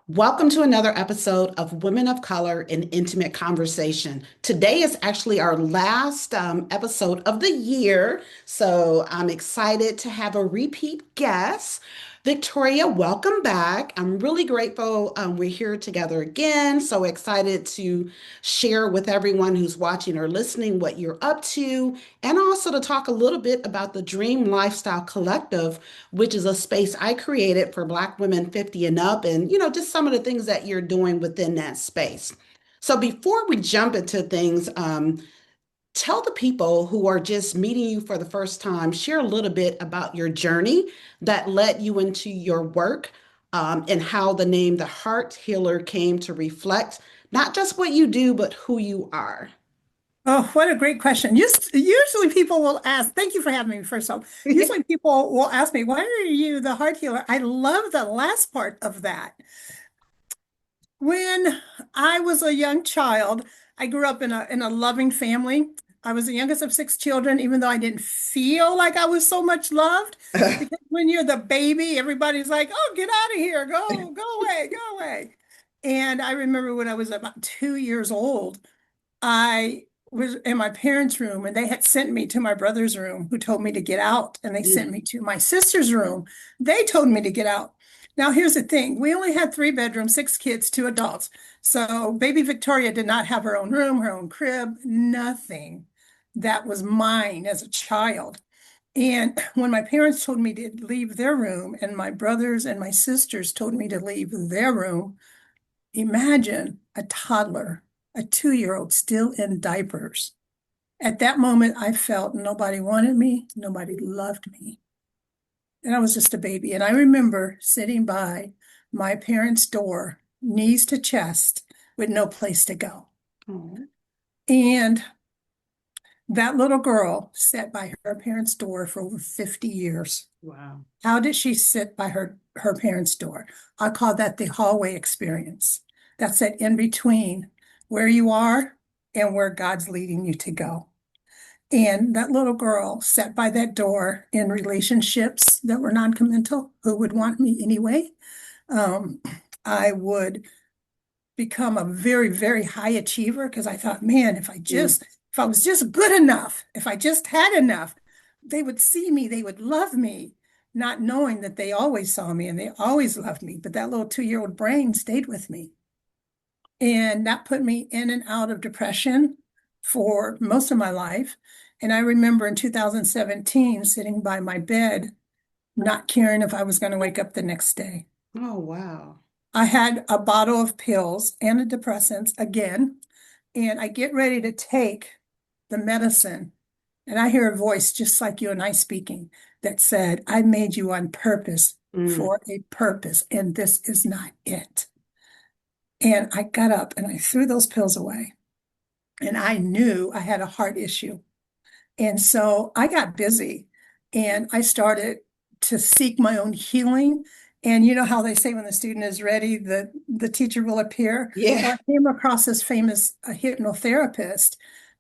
Welcome to another episode of Women of Color in Intimate Conversation. Today is actually our last episode of the year, so I'm excited to have a repeat guest. Victoria, welcome back. I'm really grateful we're here together again. So excited to share with everyone who's watching or listening what you're up to, and also to talk a little bit about the Dream Lifestyle Collective, which is a space I created for Black women 50 and up, and just some of the things that you're doing within that space. So before we jump into things, tell the people who are just meeting you for the first time, share a little bit about your journey that led you into your work, and how the name The Heart Healer came to reflect not just what you do, but who you are. Oh, what a great question. Usually people will ask, thank you for having me, first off. Usually people will ask me, why are you the heart healer? I love the last part of that. When I was a young child, I grew up in a loving family. I was the youngest of six children, even though I didn't feel like I was so much loved. Because when you're the baby, everybody's like, oh, get out of here, go away, go away. And I remember when I was about 2 years old, I was in my parents' room and they had sent me to my brother's room, who told me to get out, and they sent me to my sister's room. They told me to get out. Now, here's the thing. We only had three bedrooms, six kids, two adults. So baby Victoria did not have her own room, her own crib, nothing. That was mine as a child. And when my parents told me to leave their room and my brothers and my sisters told me to leave their room, imagine a toddler, a 2 year old still in diapers. At that moment, I felt nobody wanted me, nobody loved me. And I was just a baby. And I remember sitting by my parents' door, knees to chest, with no place to go. Oh, And that little girl sat by her parents' door for over 50 years. wow. How did she sit by her parents' door? I call that the hallway experience. That's that in between where you are and where God's leading you to go. And that little girl sat by that door in relationships that were non-committal, who would want me anyway. Um, I would become a very, very high achiever because I thought, man, if I was just good enough, if I just had enough, they would see me, they would love me, not knowing that they always saw me and they always loved me. But that little 2 year old brain stayed with me. And that put me in and out of depression for most of my life. And I remember in 2017 sitting by my bed, not caring if I was going to wake up the next day. Oh, wow. I had a bottle of pills, antidepressants again, and I get ready to take the medicine. And I hear a voice just like you and I speaking that said, I made you on purpose Mm. for a purpose, and this is not it. And I got up and I threw those pills away. And I knew I had a heart issue. And so I got busy and I started to seek my own healing. And you know how they say when the student is ready, the teacher will appear. Yeah. Well, I came across this famous hypnotherapist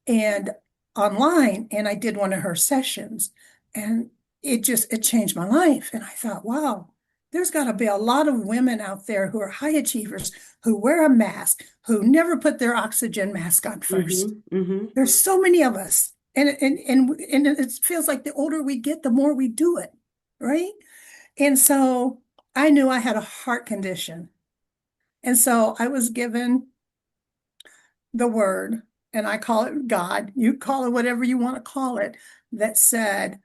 and online, and I did one of her sessions, and it changed my life. And I thought, wow, there's got to be a lot of women out there who are high achievers, who wear a mask, who never put their oxygen mask on first. Hmm. Hmm. There's so many of us. And it feels like the older we get, the more we do it, right? And so I knew I had a heart condition. And so I was given the word, and I call it God, you call it whatever you want to call it, that said,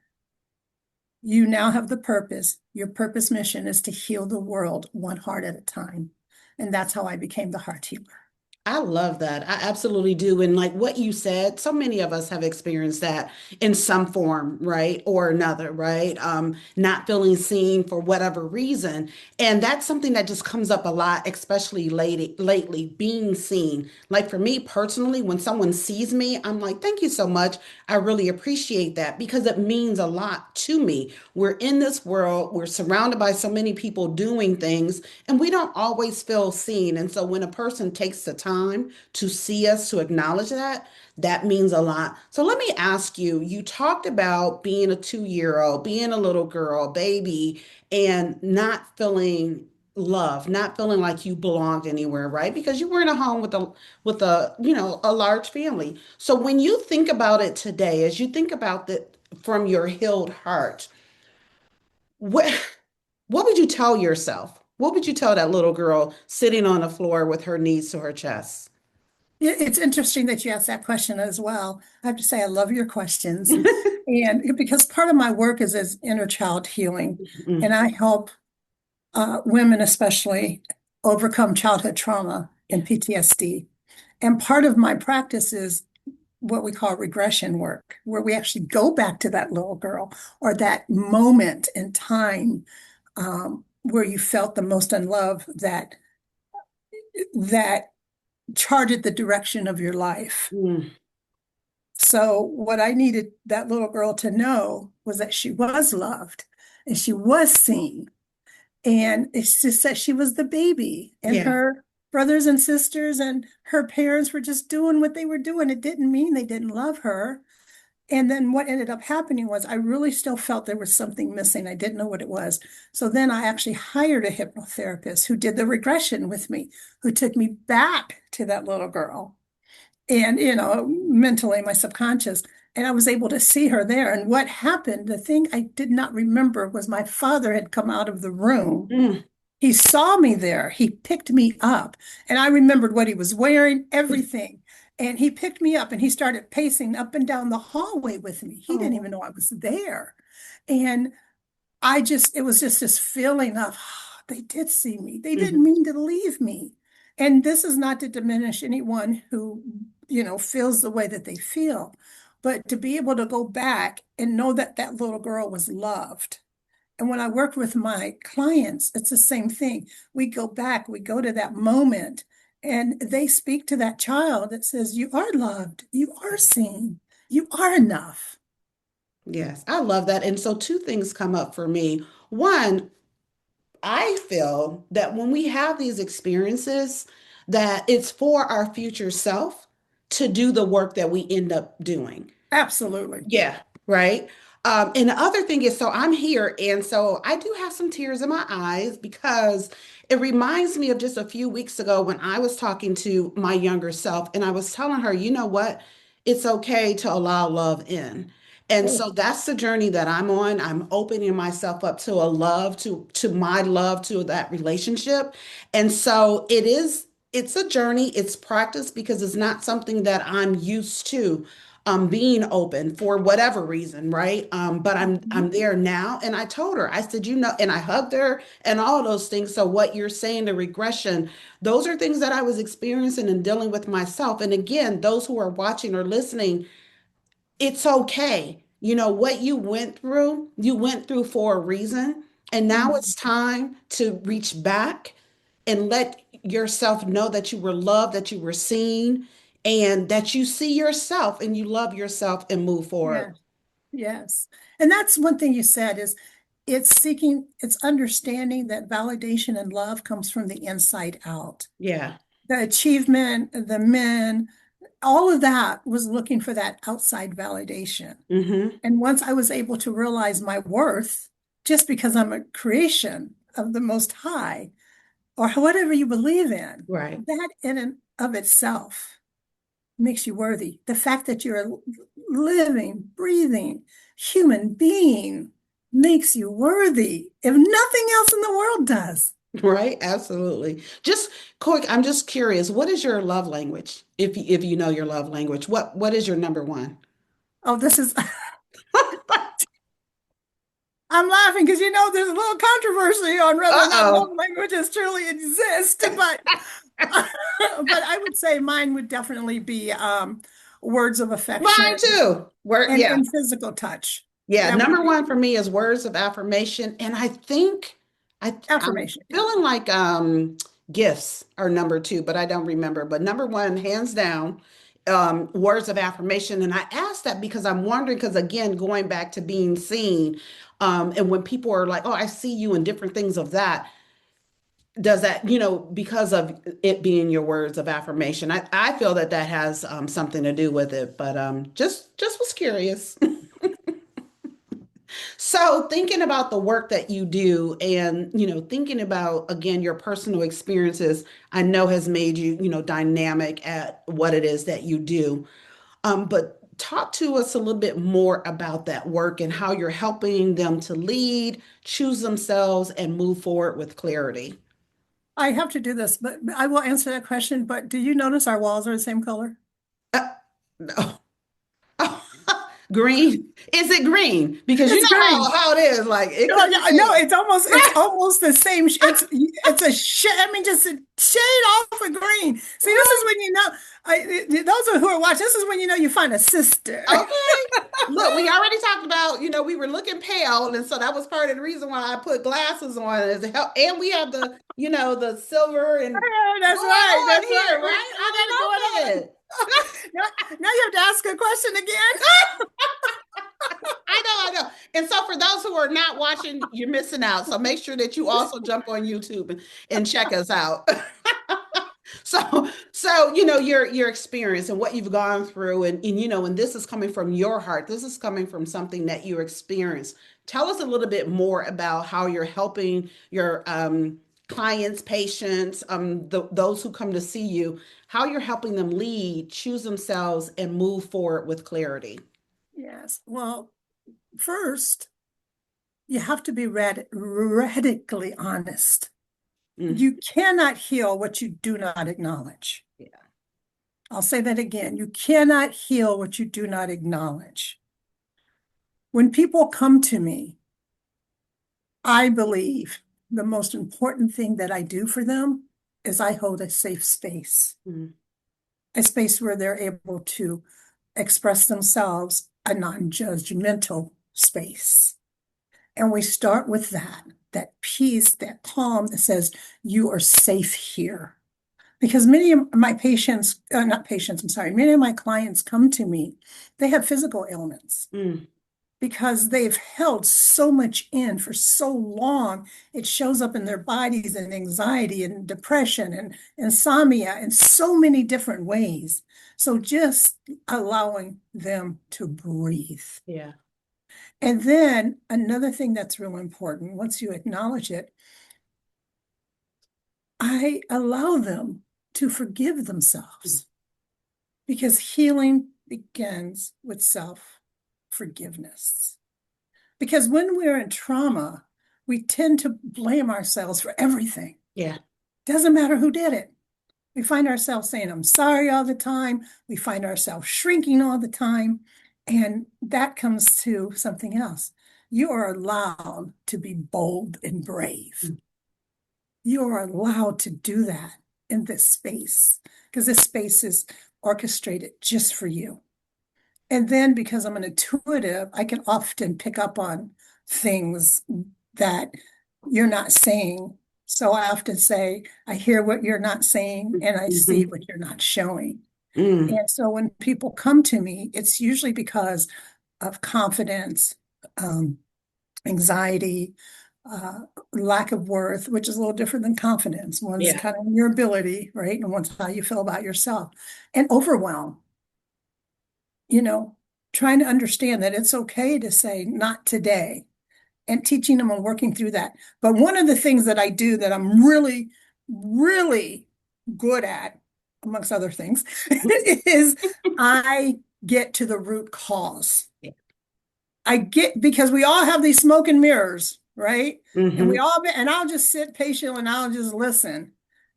you now have the purpose. Your purpose mission is to heal the world one heart at a time. And that's how I became the heart healer. I love that. I absolutely do. And like what you said, so many of us have experienced that in some form, right? Or another, right? Not feeling seen for whatever reason. And that's something that just comes up a lot, especially lately, being seen. Like for me personally, when someone sees me, I'm like, thank you so much. I really appreciate that because it means a lot to me. We're in this world, we're surrounded by so many people doing things, and we don't always feel seen. And so when a person takes the time to see us, to acknowledge that, that means a lot. So let me ask you, you talked about being a 2 year old, being a little girl, baby, and not feeling love, not feeling like you belonged anywhere, right? Because you were in a home with a, a large family. So when you think about it today, as you think about that from your healed heart, what what would you tell yourself? What would you tell that little girl sitting on the floor with her knees to her chest? It's interesting that you asked that question as well. I have to say, I love your questions. And because part of my work is as inner child healing, Mm, and I help women, especially, overcome childhood trauma and PTSD. And part of my practice is what we call regression work, where we actually go back to that little girl or that moment in time where you felt the most unloved that charted the direction of your life. mm, So what I needed that little girl to know was that she was loved and she was seen. And it's just that she was the baby and yeah. her brothers and sisters and her parents were just doing what they were doing. It didn't mean they didn't love her. And then what ended up happening was I really still felt there was something missing. I didn't know what it was. So then I actually hired a hypnotherapist who did the regression with me, who took me back to that little girl and, mentally, my subconscious. And I was able to see her there. And what happened, the thing I did not remember was my father had come out of the room. Mm. He saw me there. He picked me up. And I remembered what he was wearing, everything. And he picked me up and he started pacing up and down the hallway with me. He didn't Oh. even know I was there. And it was just this feeling of, oh, they did see me. They didn't Mhm. mean to leave me. And this is not to diminish anyone who, feels the way that they feel, but to be able to go back and know that that little girl was loved. And when I work with my clients, it's the same thing. We go back, we go to that moment, and they speak to that child that says, you are loved, you are seen, you are enough. Yes, I love that. And so two things come up for me. One, I feel that when we have these experiences, that it's for our future self to do the work that we end up doing. Absolutely. Yeah, right. And the other thing is, so I'm here, and so I do have some tears in my eyes because it reminds me of just a few weeks ago when I was talking to my younger self, and I was telling her, you know what? It's okay to allow love in. And Oh, so that's the journey that I'm on. I'm opening myself up to a love, to my love, to that relationship. And so it's a journey, it's practice because it's not something that I'm used to being open for whatever reason, right? But I'm mhm. there now, and I told her, I said, and I hugged her and all of those things. So what you're saying, the regression, those are things that I was experiencing and dealing with myself. And again, those who are watching or listening, it's okay. You know what you went through for a reason, and now Mhm. it's time to reach back and let yourself know that you were loved, that you were seen, and that you see yourself and you love yourself and move forward. Yeah. Yes. And that's one thing you said is it's understanding that validation and love comes from the inside out. Yeah. The achievement, the men, all of that was looking for that outside validation. Mm-hmm. And once I was able to realize my worth, just because I'm a creation of the Most High, or whatever you believe in, Right. that in and of itself makes you worthy. The fact that you're a living, breathing human being makes you worthy if nothing else in the world does. Right. Absolutely. Just quick, I'm just curious, what is your love language? If you know your love language, what is your number one? Oh, this is, I'm laughing because there's a little controversy on whether or not love Uh-oh. languages truly exist, but but I would say mine would definitely be words of Mine affection too. Word, and, yeah. and physical touch. Yeah, That would number be one for me is words of affirmation. And I think I'm affirmation. Yeah. feeling like gifts are number two, but I don't remember. But number one, hands down, words of affirmation. And I asked that because I'm wondering, because again, going back to being seen, and when people are like, oh, I see you in different things of that, does that, because of it being your words of affirmation, I feel that that has something to do with it. But just was curious. So thinking about the work that you do and, thinking about again your personal experiences, I know has made you, dynamic at what it is that you do. But talk to us a little bit more about that work and how you're helping them to lead, choose themselves, and move forward with clarity. I have to do this, but I will answer that question. But do you notice our walls are the same color? Uh, no. Green. Is it green? Because you It's know green. how it is. Like it Oh, could be yeah, no, red. it's almost the same. It's a shade. I mean, just a shade off of green. See, this is when you know. Those who are watching, this is when you know you find a sister. Okay. Look, we already talked about, we were looking pale, and so that was part of the reason why I put glasses on is to help. And we have the, the silver and That's going right. on That's here, right. right? We got it I going love on. it. Now you have to ask a question again. I know. And so for those who are not watching, you're missing out. So make sure that you also jump on YouTube and check us out. So your experience and what you've gone through, and this is coming from your heart. This is coming from something that you experienced. Tell us a little bit more about how you're helping your clients, patients, those who come to see you, how you're helping them lead, choose themselves, and move forward with clarity. Yes. Well, first, you have to be radically honest. Mm, You cannot heal what you do not acknowledge. yeah. I'll say that again. You cannot heal what you do not acknowledge. When people come to me, I believe the most important thing that I do for them is I hold a safe space, Mm, a space where they're able to express themselves, a non-judgmental space. And we start with that peace, that calm that says, you are safe here. Because many of my patients, not patients, I'm sorry, many of my clients come to me, they have physical ailments mm, because they've held so much in for so long. It shows up in their bodies and anxiety and depression and insomnia in so many different ways. So just allowing them to breathe. yeah. And then another thing that's real important, once you acknowledge it, I allow them to forgive themselves because healing begins with self-forgiveness. Because when we're in trauma, we tend to blame ourselves for everything. Yeah. Doesn't matter who did it. We find ourselves saying, I'm sorry all the time. We find ourselves shrinking all the time. And that comes to something else. You are allowed to be bold and brave. You are allowed to do that in this space because this space is orchestrated just for you. And then because I'm an intuitive, I can often pick up on things that you're not saying. So I often say, I hear what you're not saying and I see Mhm. what you're not showing. Mm, And so when people come to me, it's usually because of confidence, um, anxiety, uh, lack of worth, which is a little different than confidence. One's yeah. kind of your ability, right? And one's how you feel about yourself. And overwhelm, you know, trying to understand that it's okay to say, not today, and teaching them and working through that. But one of the things that I do that I'm really, really good at, amongst other things, is I get to the root cause. Yeah. I get because we all have these smoke and mirrors, right? And Hmm. and I'll just sit patiently and I'll just listen.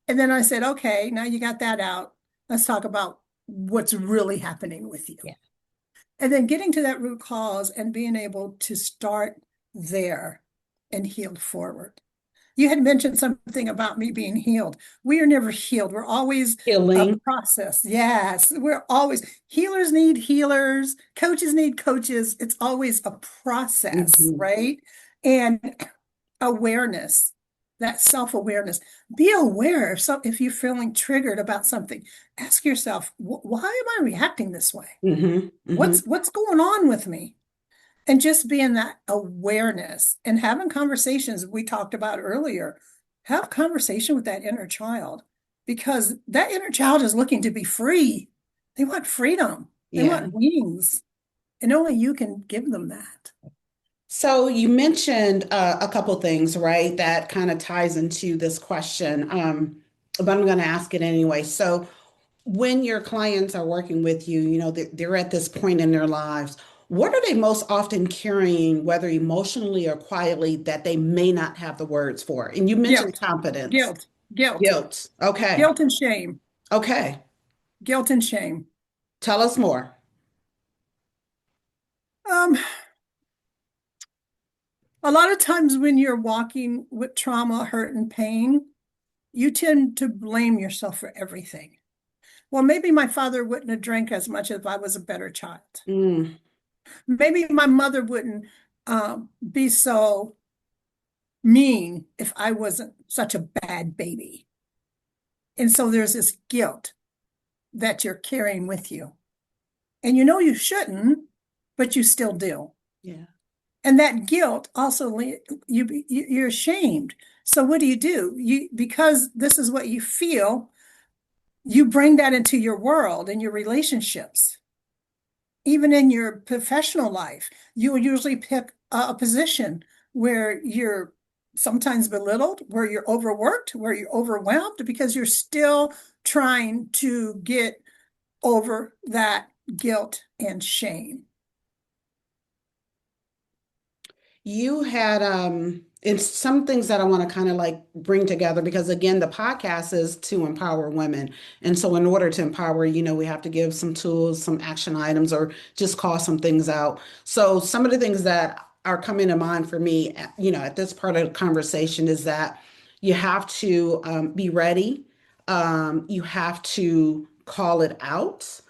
And then I said, okay, now you got that out. Let's talk about what's really happening with you. Yeah. And then getting to that root cause and being able to start there and heal forward. You had mentioned something about me being healed. We are never healed. We're always a Healing. process. Yes, we're always healers need healers, coaches need coaches. It's always a process, Hmm. right? And awareness, that self-awareness. Be aware if you're feeling triggered about something. Ask yourself, why am I reacting this way? Hmm. Hmm. What's going on with me? And just being that awareness and having conversations we talked about earlier, have conversation with that inner child because that inner child is looking to be free. They want freedom. They Yeah. want wings. And only you can give them that. So you mentioned a couple things, right? That kind of ties into this question, but I'm going to ask it anyway. So when your clients are working with you, they're at this point in their lives. What are they most often carrying, whether emotionally or quietly, that they may not have the words for? And you mentioned Guilt, confidence, guilt, guilt, guilt. Okay. guilt and shame, Okay. guilt and shame. Tell us more. Um, a lot of times when you're walking with trauma, hurt, and pain, you tend to blame yourself for everything. Well, maybe my father wouldn't have drank as much if I was a better child. Mm, Maybe my mother wouldn't be so mean if I wasn't such a bad baby. And so there's this guilt that you're carrying with you. And you know you shouldn't, but you still do. yeah. And that guilt also you're ashamed. So what do? You because this is what you feel, you bring that into your world and your relationships. Even in your professional life, you will usually pick a position where you're sometimes belittled, where you're overworked, where you're overwhelmed because you're still trying to get over that guilt and shame. You had it's some things that I want to kind of like bring together because again, the podcast is to empower women. And so in order to empower, we have to give some tools, some action items, or just call some things out. So some of the things that are coming to mind for me, at this part of the conversation is that you have to be ready. You have to call it out,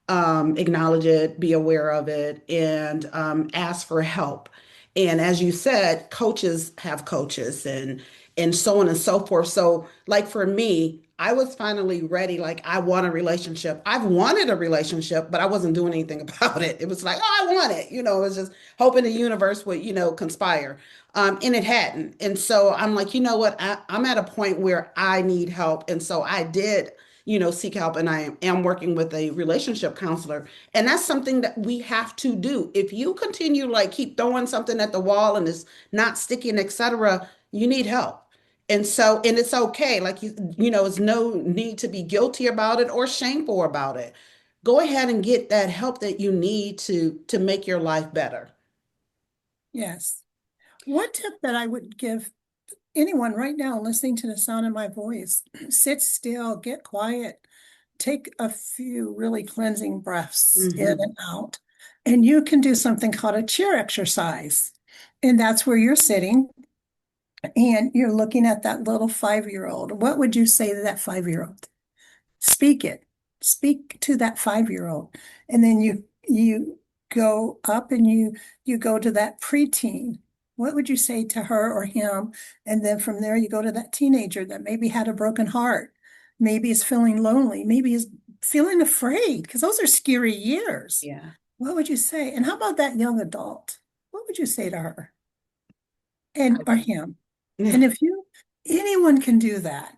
acknowledge it, be aware of it, and ask for help. And as you said, coaches have coaches and so on and so forth. So like for me, I was finally ready. Like I want a relationship. I've wanted a relationship, but I wasn't doing anything about it. It was like, oh, I want it. It was just hoping the universe would, conspire. And it hadn't. And so I'm like, you know what? I'm at a point where I need help. And so I did, seek help. And I am working with a relationship counselor. And that's something that we have to do. If you continue like keep throwing something at the wall and it's not sticking, etc., you need help. And it's okay. Like it's no need to be guilty about it or shameful about it. Go ahead and get that help that you need to make your life better. Yes. One tip that I would give anyone right now listening to the sound of my voice, sit still, get quiet, take a few really cleansing breaths in Hmm. and out. And you can do something called a chair exercise. And that's where you're sitting and you're looking at that little 5-year-old. What would you say to that 5-year-old? Speak it. Speak to that 5-year-old. And then you go up and you go to that preteen. What would you say to her or him? And then from there you go to that teenager that maybe had a broken heart, maybe is feeling lonely, maybe is feeling afraid, because those are scary years. Yeah. What would you say? And how about that young adult? What would you say to her and or him? And Yeah. if you anyone can do that,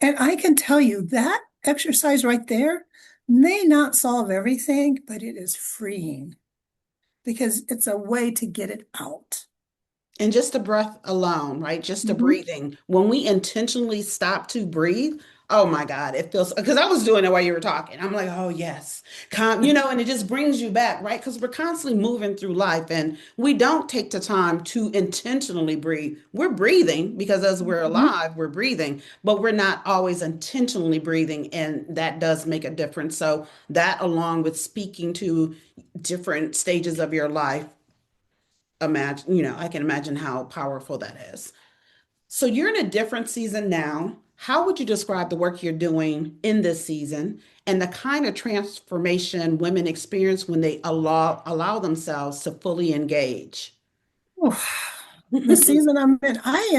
and I can tell you that exercise right there may not solve everything, but it is freeing because it's a way to get it out. And just the breath alone, right? Just the Mhm. breathing. When we intentionally stop to breathe, oh my God, it feels because I was doing it while you were talking. I'm like, oh yes, calm, and it just brings you back, right? Because we're constantly moving through life and we don't take the time to intentionally breathe. We're breathing because as we're Mhm. alive, we're breathing, but we're not always intentionally breathing, and that does make a difference. So that along with speaking to different stages of your life, I can imagine how powerful that is. So you're in a different season now. How would you describe the work you're doing in this season and the kind of transformation women experience when they allow themselves to fully engage? Oof. The season I'm in, I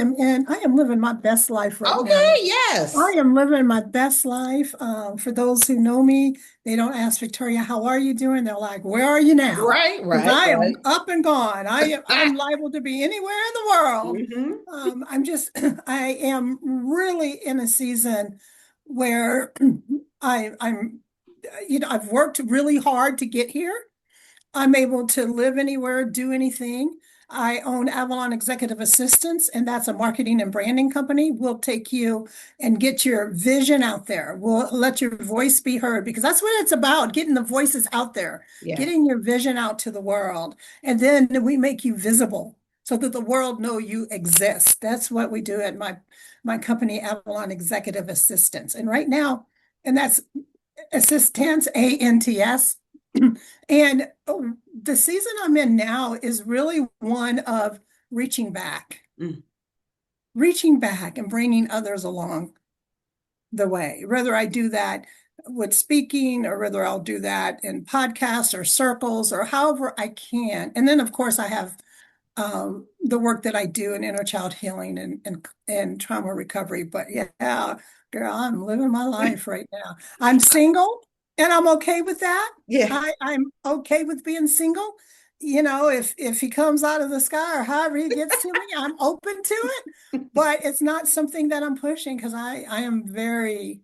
am living my best life right Okay, now. I yes. am living my best life. For those who know me, they don't ask Victoria, "How are you doing?" They're like, "Where are you now?" Right, Because right, I am right. up and gone. I'm liable to be anywhere in the world. Hmm. I'm just I am really in a season where I'm I've worked really hard to get here. I'm able to live anywhere, do anything. I own Avalon Executive Assistants, and that's a marketing and branding company. We'll take you and get your vision out there. We'll let your voice be heard because that's what it's about, getting the voices out there, Yeah. getting your vision out to the world. And then we make you visible so that the world know you exist. That's what we do at my company, Avalon Executive Assistants. And right now, and that's assistance, ANTS. And the season I'm in now is really one of reaching back, Mm. reaching back and bringing others along the way. Whether I do that with speaking or whether I'll do that in podcasts or circles or however I can. And then, of course, I have the work that I do in inner child healing and trauma recovery. But yeah, girl, I'm living my life right now. I'm single and I'm okay with that. Yeah. I'm okay with being single. You know, if he comes out of the sky or however he gets to me, I'm open to it. But it's not something that I'm pushing because I am very,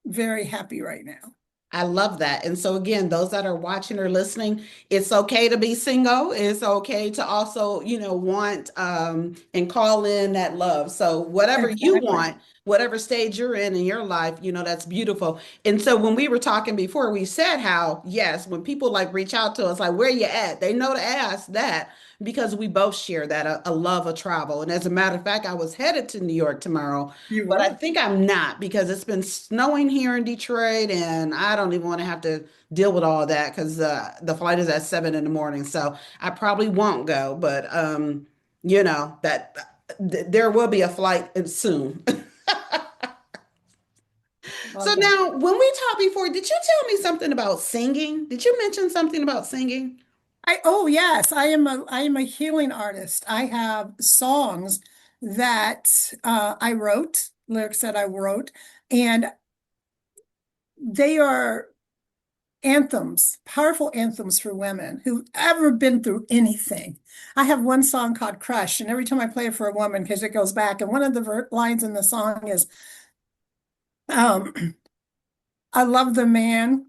very happy right now. I love that. And so again, those that are watching or listening, it's okay to be single. It's okay to also, want and call in that love. So whatever you Exactly. want, whatever stage you're in your life, that's beautiful. And so when we were talking before, we said how, yes, when people like reach out to us, like, where you at? They know to ask that because we both share that a love of travel. And as a matter of fact, I was headed to New York tomorrow, You but I were. think I'm not because it's been snowing here in Detroit, and I don't even want to have to deal with all that because the flight is at 7 in the morning. So I probably won't go, but that there will be a flight soon. So Love that. now, when we talked before, did you tell me something about singing? Did you mention something about singing? Oh yes, I am a healing artist. I have songs that I wrote, lyrics that I wrote, and they are anthems, powerful anthems for women who've ever been through anything. I have one song called Crush, and every time I play it for a woman, because it goes back, and one of the lines in the song is, um, I love the man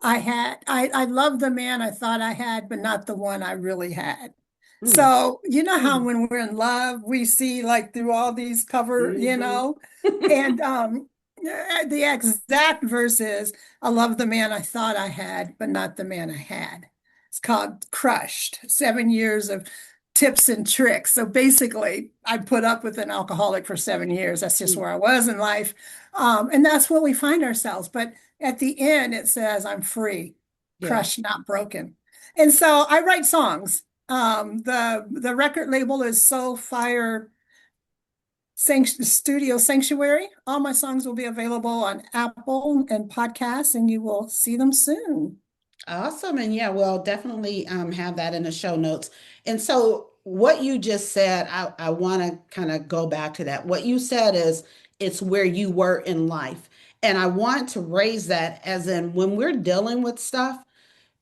I love the man I thought I had, but not the one I really had. Mm, So, you know how mm, when we're in love, we see like through all these cover, mhm. and the exact verse is, I love the man I thought I had, but not the man I had. It's called Crushed, 7 years of tips and tricks. So basically, I put up with an alcoholic for 7 years. That's just Mm, where I was in life. And that's where we find ourselves. But at the end, it says, I'm free, Yeah. crushed, not broken. And so I write songs. The record label is Soul Fire Studio Sanctuary. All my songs will be available on Apple and podcasts, and you will see them soon. Awesome. And yeah, we'll definitely have that in the show notes. And so what you just said, I want to kind of go back to that. What you said is it's where you were in life. And I want to raise that as in when we're dealing with stuff,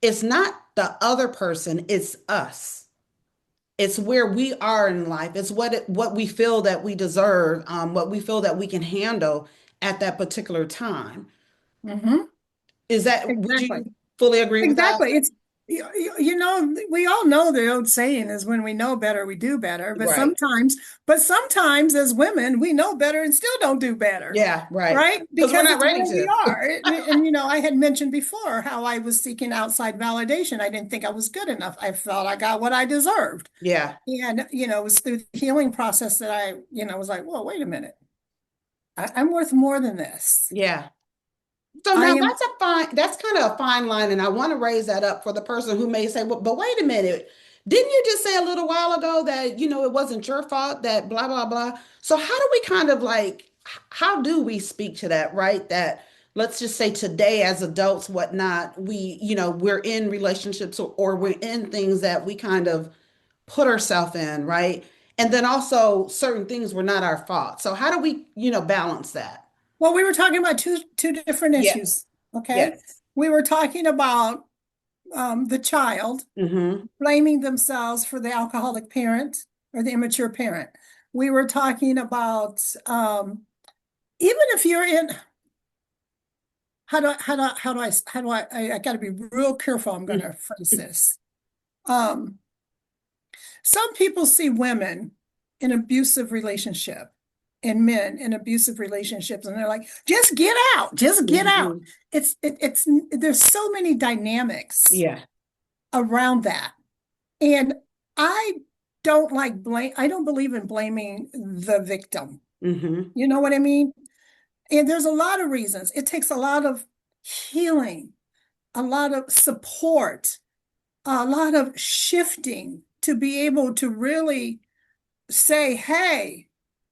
it's not the other person, it's us. It's where we are in life. It's what we feel that we deserve, what we feel that we can handle at that particular time. Mhm. Would Exactly. you fully agree with that? Exactly. We all know the old saying is when we know better, we do better. Right. But sometimes as women, we know better and still don't do better, Yeah, right. right? Because we're Because not it's ready where we to. are. I had mentioned before how I was seeking outside validation. I didn't think I was good enough. I felt I got what I deserved. Yeah, And, it was through the healing process that I was like, well, wait a minute. I'm worth more than this. yeah. So I now am, that's kind of a fine line, and I want to raise that up for the person who may say, well, but wait a minute, didn't you just say a little while ago that, it wasn't your fault that blah, blah, blah. So how do we kind of how do we speak to that, right? That let's just say today as adults, whatnot, we're in relationships or we're in things that we kind of put ourselves in, right? And then also certain things were not our fault. So how do we, balance that? well, we were talking about two different Yes. issues. Okay. Yes. We were talking about the child Mm-hmm. blaming themselves for the alcoholic parent or the immature parent. We were talking about even if you're in how do I got to be real careful. I'm going to phrase this. Um, some people see women in abusive relationship and men in abusive relationships, and they're like, just get out. Mhm. It's there's so many dynamics Yeah. around that. And I don't like blame, I don't believe in blaming the victim. Hmm. You know what I mean? And there's a lot of reasons. It takes a lot of healing, a lot of support, a lot of shifting to be able to really say, hey,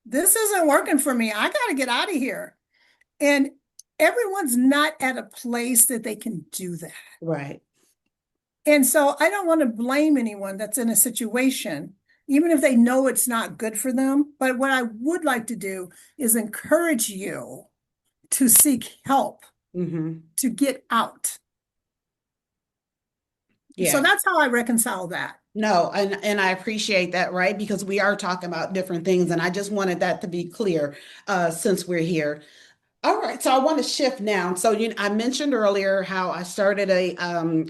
this isn't working for me. I got to get out of here. And everyone's not at a place that they can do that. Right. And so I don't want to blame anyone that's in a situation, even if they know it's not good for them. But what I would like to do is encourage you to seek help Hmm. to get out. So Yeah. that's how I reconcile that. No, and I appreciate that, right? Because we are talking about different things, and I just wanted that to be clear since we're here. All right, so I want to shift now. So I mentioned earlier how I started a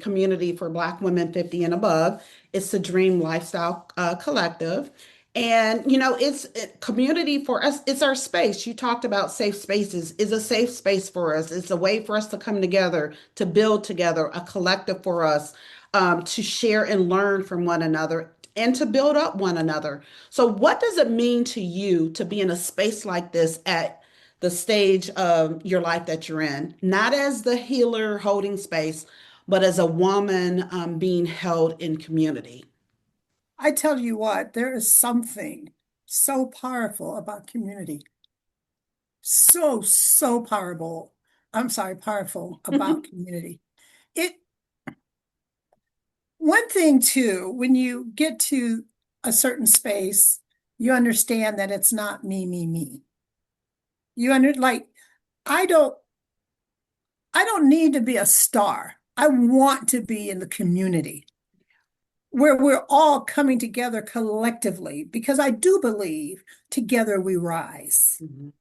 community for Black women 50 and above. It's the Dream Lifestyle Collective. And, it's a community for us. It's our space. You talked about safe spaces. It's a safe space for us. It's a way for us to come together, to build together, a collective for us, to share and learn from one another and to build up one another. So, what does it mean to you to be in a space like this at the stage of your life that you're in, not as the healer holding space, but as a woman being held in community? I tell you what, there is something so powerful about community. So powerful. I'm sorry, powerful about community. It One thing too, when you get to a certain space, you understand that it's not me. You under like I don't I don't need to be a star. I want to be in the community where we're all coming together collectively because I do believe together we rise. Mhm.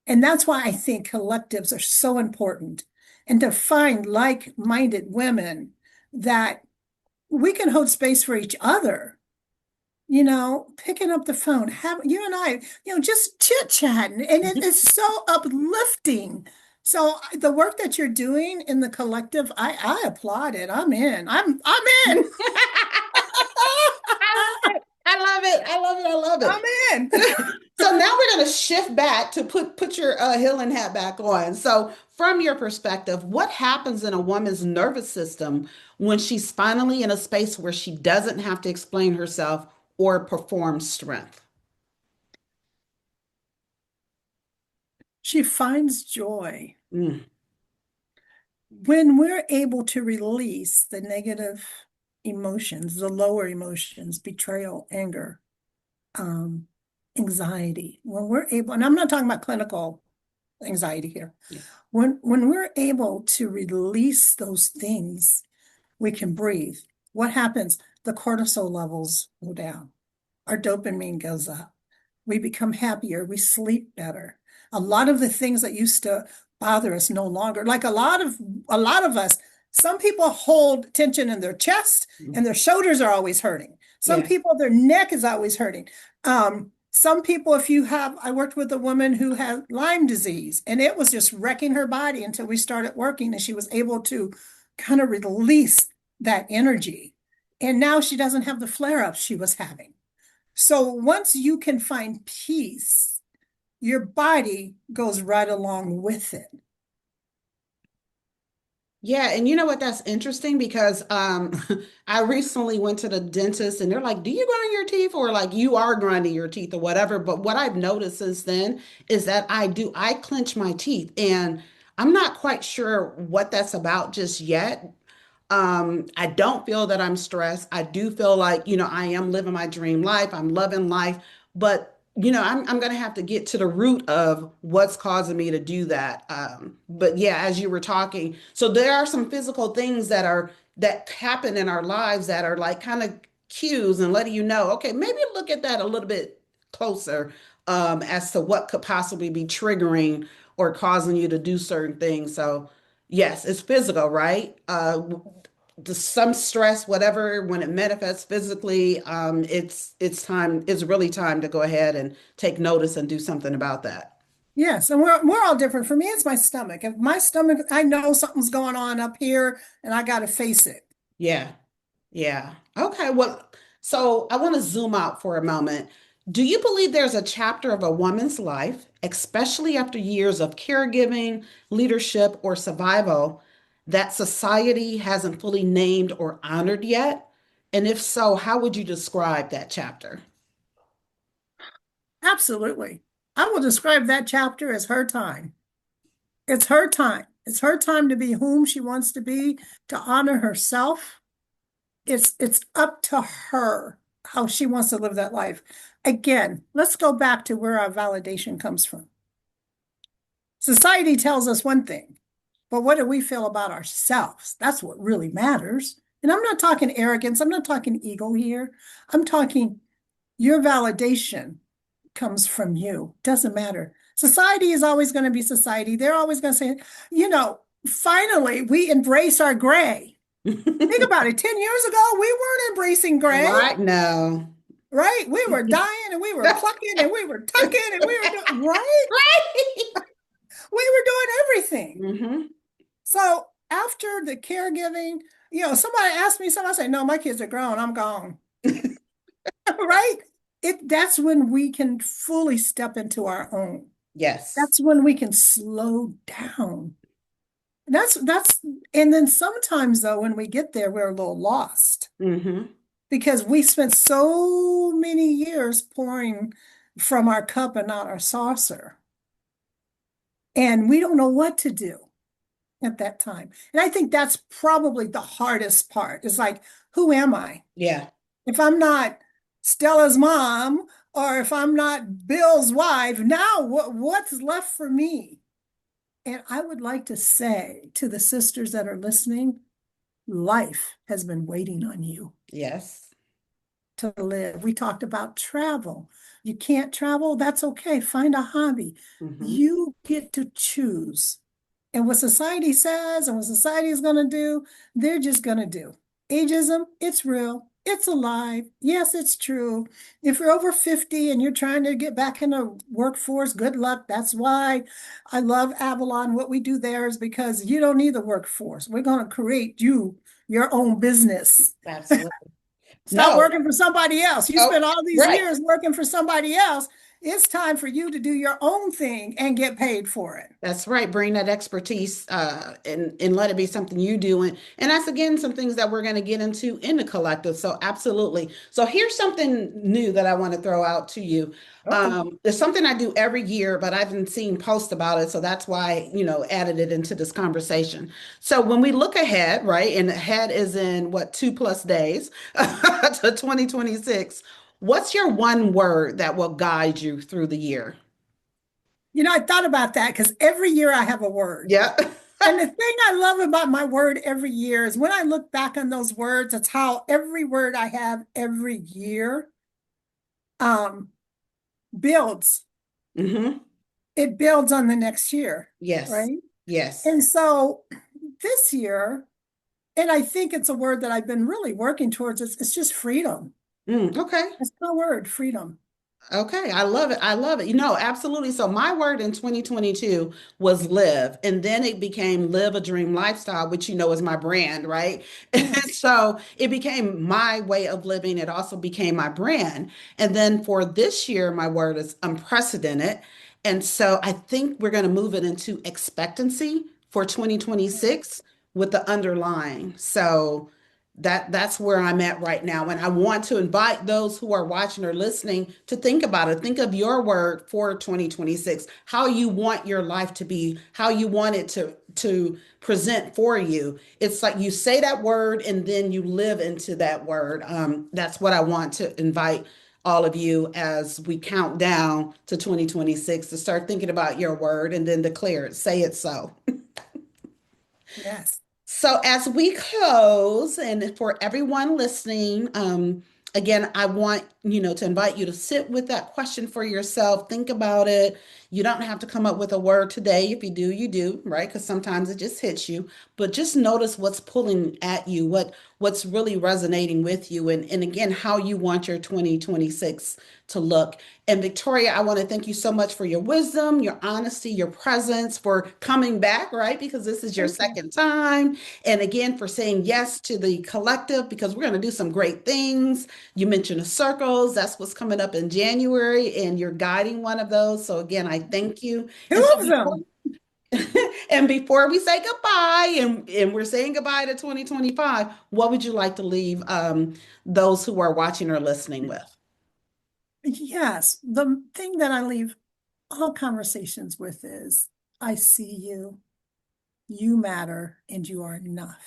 And that's why I think collectives are so important and to find like-minded women that we can hold space for each other, picking up the phone, have you and I, just chit-chatting, and it is so uplifting. So the work that you're doing in the collective, I applaud it. I'm in. I'm in. I love it. I love it. I love it. I love I'm it. in. So now we're going to shift back to put your healing hat back on. So, from your perspective, what happens in a woman's nervous system when she's finally in a space where she doesn't have to explain herself or perform strength? She finds joy Mm, when we're able to release the negative emotions, the lower emotions, betrayal, anger, um, anxiety. When we're able, and I'm not talking about clinical anxiety here. yeah. When we're able to release those things, we can breathe. What happens? The cortisol levels go down. Our dopamine goes up. We become happier. We sleep better. A lot of the things that used to bother us no longer. Like a lot of us, some people hold tension in their chest Mm, and their shoulders are always hurting. Some yeah. people, their neck is always hurting. Some people, I worked with a woman who had Lyme disease and it was just wrecking her body until we started working and she was able to kind of release that energy. And now she doesn't have the flare ups she was having. So once you can find peace, your body goes right along with it. Yeah, and you know what? That's interesting because I recently went to the dentist and they're like, "Do you grind your teeth?" Or like, "You are grinding your teeth," or whatever. But what I've noticed since then is that I clench my teeth, and I'm not quite sure what that's about just yet. I don't feel that I'm stressed. I do feel like, I am living my dream life. I'm loving life, but I'm gonna have to get to the root of what's causing me to do that. But yeah, as you were talking, so there are some physical things that happen in our lives that are like kind of cues and letting you know, okay, maybe look at that a little bit closer, as to what could possibly be triggering or causing you to do certain things. So yes, it's physical, right? some stress, whatever, when it manifests physically, it's time, it's really time to go ahead and take notice and do something about that. Yes, and we're all different. For me, it's my stomach. If my stomach, I know something's going on up here and I got to face it. Yeah. Yeah. Okay. Well, so I want to zoom out for a moment. Do you believe there's a chapter of a woman's life, especially after years of caregiving, leadership, or survival, that society hasn't fully named or honored yet? And if so, how would you describe that chapter? Absolutely. I will describe that chapter as her time. It's her time. It's her time to be whom she wants to be, to honor herself. It's up to her how she wants to live that life. Again, let's go back to where our validation comes from. Society tells us one thing, but what do we feel about ourselves? That's what really matters. And I'm not talking arrogance, I'm not talking ego here. I'm talking your validation comes from you. Doesn't matter. Society is always going to be society. They're always going to say, finally we embrace our gray. Think about it. 10 years ago, we weren't embracing gray, Right now. right? We were dying and we were plucking and we were tucking and we were doing, right? Right. We were doing everything. Hmm. So after the caregiving, somebody asked me something, I say, no, my kids are grown, I'm gone. Right? That's when we can fully step into our own. Yes. That's when we can slow down. That's and then sometimes though, when we get there, we're a little lost Hmm. because we spent so many years pouring from our cup and not our saucer. And we don't know what to do at that time. And I think that's probably the hardest part. Is like, who am I? Yeah. If I'm not Stella's mom or if I'm not Bill's wife, now what's left for me? And I would like to say to the sisters that are listening, life has been waiting on you Yes. to live. We talked about travel. You can't travel, that's okay. Find a hobby. Hmm. You get to choose. And what society says and what society is going to do, they're just going to do. Ageism, it's real. It's alive. Yes, it's true. If you're over 50 and you're trying to get back in the workforce, good luck. That's why I love Avalon. What we do there is because you don't need the workforce. We're going to create your own business. Absolutely. Stop No. working for somebody else. You Oh, spent all these right. years working for somebody else. It's time for you to do your own thing and get paid for it. That's right. Bring that expertise and let it be something you do. And that's again some things that we're going to get into in the collective. So absolutely. So here's something new that I want to throw out to you. Uh-oh. It's something I do every year, but I haven't seen posts about it. So that's why, added it into this conversation. So when we look ahead, right, and ahead is in what, 2+ days to 2026, what's your one word that will guide you through the year? I thought about that because every year I have a word. Yeah. And the thing I love about my word every year is when I look back on those words, it's how every word I have every year um, builds. Hmm. It builds on the next year, Yes. right? Yes. And so this year, and I think it's a word that I've been really working towards, it's just freedom. Okay. That's my word, freedom. Okay. I love it. I love it. Absolutely. So my word in 2022 was live, and then it became live a dream lifestyle, which is my brand, right? And Yes. so it became my way of living. It also became my brand. And then for this year, my word is unprecedented. And so I think we're going to move it into expectancy for 2026 with the underlying. So that's where I'm at right now. And I want to invite those who are watching or listening to think about it. Think of your word for 2026, how you want your life to be, how you want it to present for you. It's like you say that word and then you live into that word. That's what I want to invite all of you as we count down to 2026 to start thinking about your word and then declare it. Say it so. Yes. So, as we close, and for everyone listening, again, I want to invite you to sit with that question for yourself, think about it. You don't have to come up with a word today. If you do, you do, right? Because sometimes it just hits you. But just notice what's pulling at you, what's really resonating with you, and again, how you want your 2026 to look. And Victoria, I want to thank you so much for your wisdom, your honesty, your presence, for coming back, right? Because this is your Thank you. second time. And again, for saying yes to the collective, because we're going to do some great things. You mentioned the circles. That's what's coming up in January, and you're guiding one of those. So again, I thank you. And Two so of before them. and before we say goodbye, and we're saying goodbye to 2025, what would you like to leave those who are watching or listening with? Yes, the thing that I leave all conversations with is I see you, you matter, and you are enough.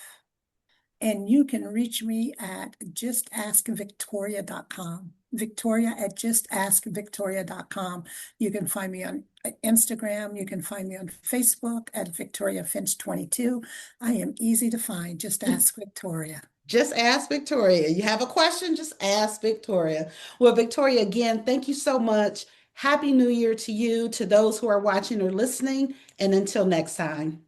And you can reach me at justaskvictoria.com. Victoria at justaskvictoria.com. You can find me on Instagram. You can find me on Facebook at Victoria Finch 22. I am easy to find. Just ask Victoria. Just ask Victoria. You have a question, just ask Victoria. Well, Victoria, again, thank you so much. Happy New Year to you, to those who are watching or listening, and until next time.